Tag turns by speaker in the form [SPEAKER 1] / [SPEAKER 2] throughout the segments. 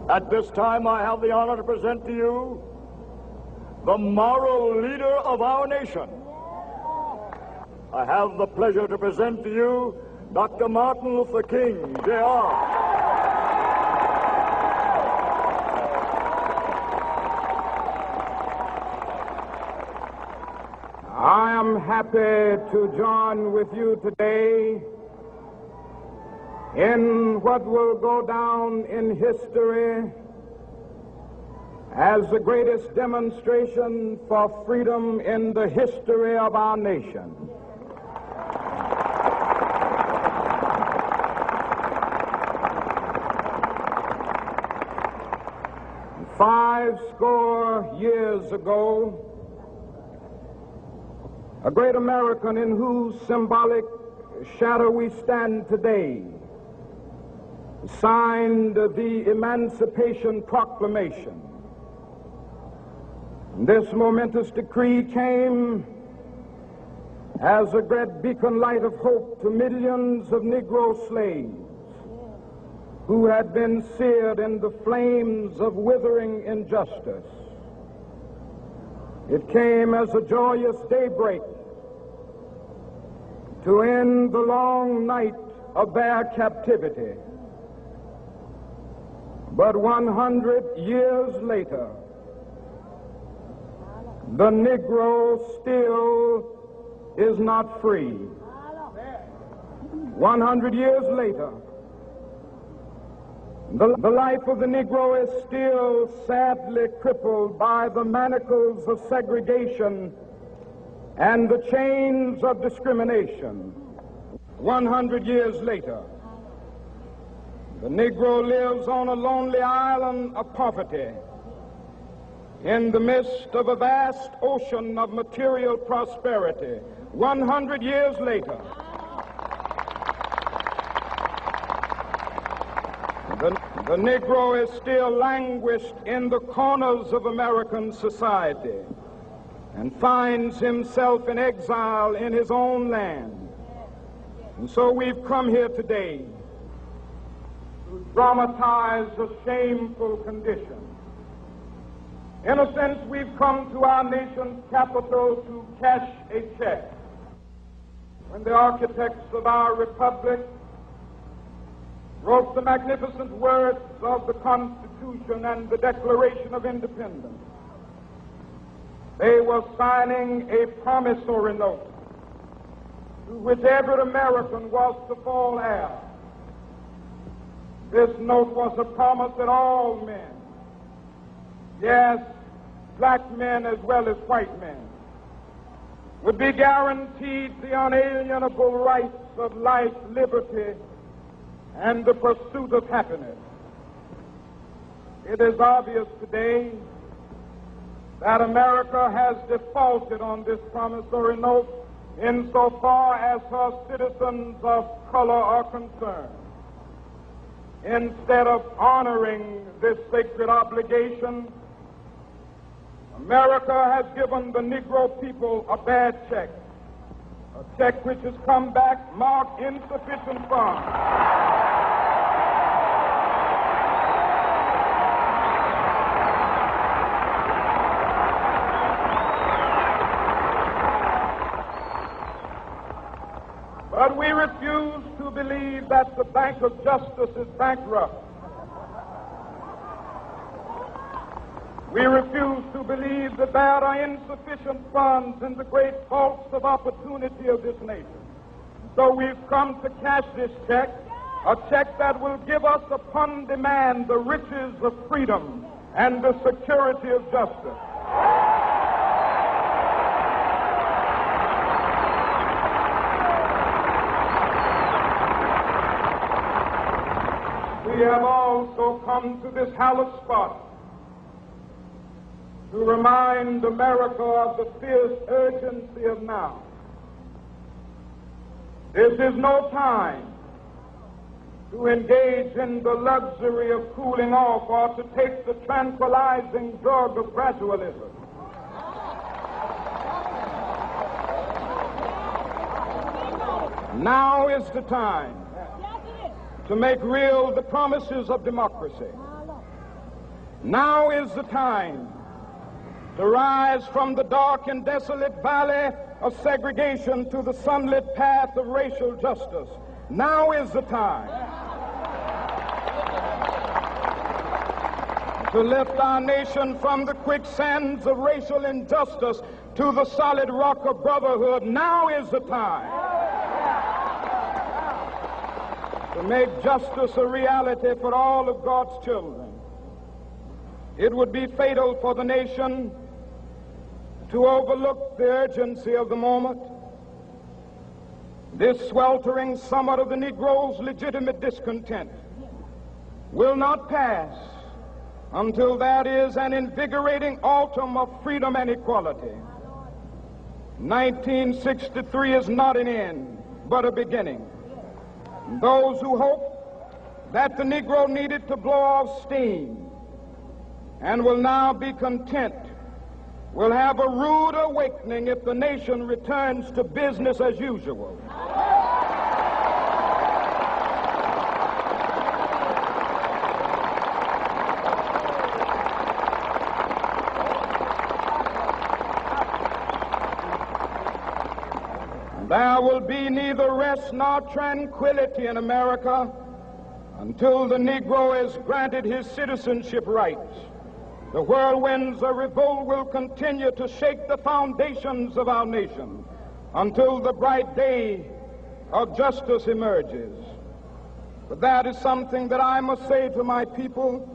[SPEAKER 1] At this time, I have the honor to present to you the moral leader of our nation. I have the pleasure to present to you Dr. Martin Luther King, Jr.
[SPEAKER 2] I am happy to join with you today in what will go down in history as the greatest demonstration for freedom in the history of our nation. Five score years ago, a great American in whose symbolic shadow we stand today signed the Emancipation Proclamation. This momentous decree came as a great beacon light of hope to millions of Negro slaves who had been seared in the flames of withering injustice. It came as a joyous daybreak to end the long night of their captivity. But 100 years later, the Negro still is not free. 100 years later, the life of the Negro is still sadly crippled by the manacles of segregation and the chains of discrimination. 100 years later, the Negro lives on a lonely island of poverty in the midst of a vast ocean of material prosperity. 100 years later, the Negro is still languished in the corners of American society and finds himself in exile in his own land. And so we've come here today to dramatize a shameful condition. In a sense, we've come to our nation's capital to cash a check. When the architects of our republic wrote the magnificent words of the Constitution and the Declaration of Independence, they were signing a promissory note to which every American was to fall heir. This note was a promise that all men, yes, black men as well as white men, would be guaranteed the unalienable rights of life, liberty, and the pursuit of happiness. It is obvious today that America has defaulted on this promissory note insofar as her citizens of color are concerned. Instead of honoring this sacred obligation, America has given the Negro people a bad check, a check which has come back marked insufficient funds. But we refuse to believe that the Bank of Justice is bankrupt. We refuse to believe that there are insufficient funds in the great vaults of opportunity of this nation. So we've come to cash this check, a check that will give us upon demand the riches of freedom and the security of justice. We have also come to this hallowed spot to remind America of the fierce urgency of now. This is no time to engage in the luxury of cooling off or to take the tranquilizing drug of gradualism. Now is the time to make real the promises of democracy. Now is the time to rise from the dark and desolate valley of segregation to the sunlit path of racial justice. Now is the time to lift our nation from the quicksands of racial injustice to the solid rock of brotherhood. Now is the time to make justice a reality for all of God's children. It would be fatal for the nation to overlook the urgency of the moment. This sweltering summit of the Negro's legitimate discontent will not pass until there is an invigorating autumn of freedom and equality. 1963 is not an end, but a beginning. Those who hope that the Negro needed to blow off steam and will now be content will have a rude awakening if the nation returns to business as usual. There will be neither rest nor tranquility in America until the Negro is granted his citizenship rights. The whirlwinds of revolt will continue to shake the foundations of our nation until the bright day of justice emerges. But that is something that I must say to my people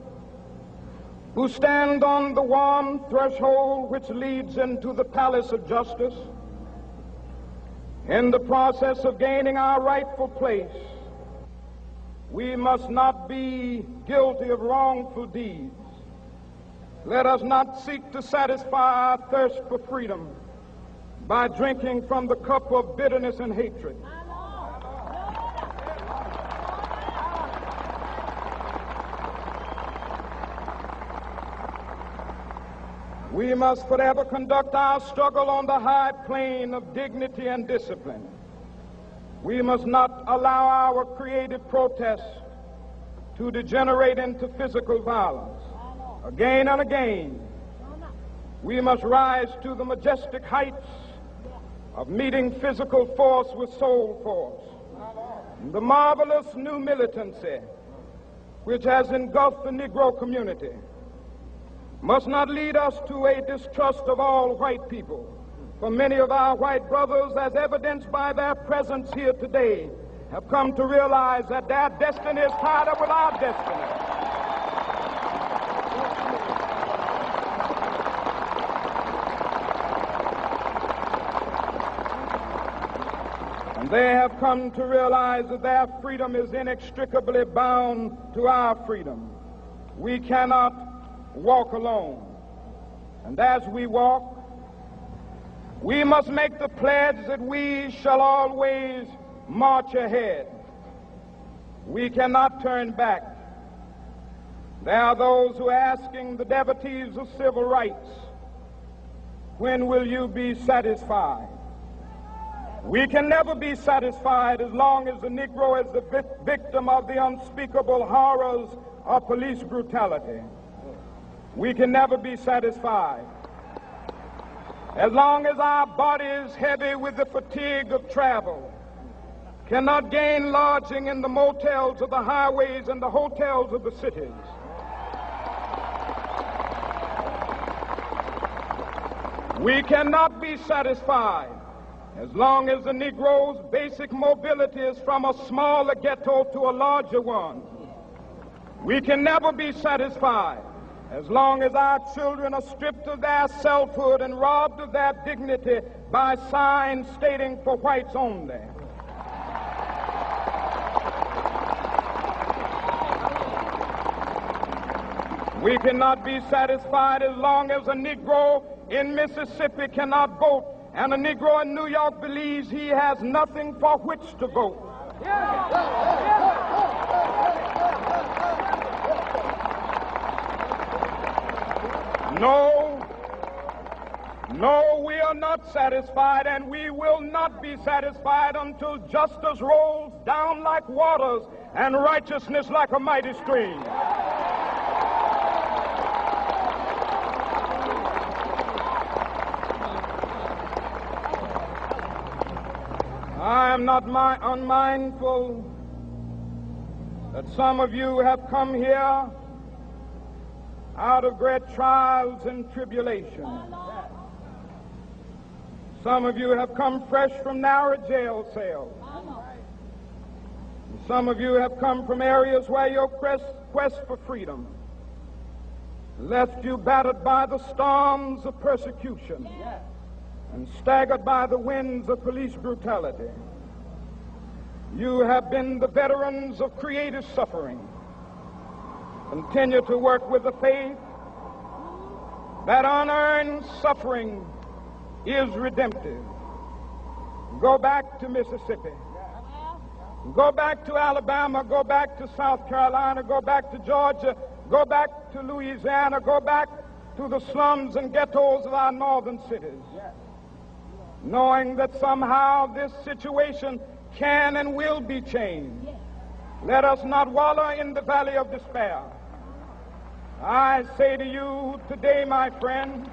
[SPEAKER 2] who stand on the warm threshold which leads into the palace of justice. In the process of gaining our rightful place, we must not be guilty of wrongful deeds. Let us not seek to satisfy our thirst for freedom by drinking from the cup of bitterness and hatred. We must forever conduct our struggle on the high plane of dignity and discipline. We must not allow our creative protest to degenerate into physical violence. Again and again, we must rise to the majestic heights of meeting physical force with soul force. The marvelous new militancy which has engulfed the Negro community must not lead us to a distrust of all white people. For many of our white brothers, as evidenced by their presence here today, have come to realize that their destiny is tied up with our destiny. And they have come to realize that their freedom is inextricably bound to our freedom. We cannot walk alone. And as we walk, we must make the pledge that we shall always march ahead. We cannot turn back. There are those who are asking the devotees of civil rights, when will you be satisfied? We can never be satisfied as long as the Negro is the victim of the unspeakable horrors of police brutality. We can never be satisfied as long as our body is heavy with the fatigue of travel, cannot gain lodging in the motels of the highways and the hotels of the cities. We cannot be satisfied as long as the Negro's basic mobility is from a smaller ghetto to a larger one. We can never be satisfied as long as our children are stripped of their selfhood and robbed of their dignity by signs stating for whites only. We cannot be satisfied as long as a Negro in Mississippi cannot vote and a Negro in New York believes he has nothing for which to vote. No, we are not satisfied, and we will not be satisfied until justice rolls down like waters and righteousness like a mighty stream. am not unmindful that some of you have come here out of great trials and tribulations. Some of you have come fresh from narrow jail cells. Some of you have come from areas where your quest for freedom left you battered by the storms of persecution and staggered by the winds of police brutality. You have been the veterans of creative suffering. Continue to work with the faith that unearned suffering is redemptive. Go back to Mississippi. Go back to Alabama. Go back to South Carolina. Go back to Georgia. Go back to Louisiana. Go back to the slums and ghettos of our northern cities. Knowing that somehow this situation can and will be changed. Let us not wallow in the valley of despair. I say to you today, my friend,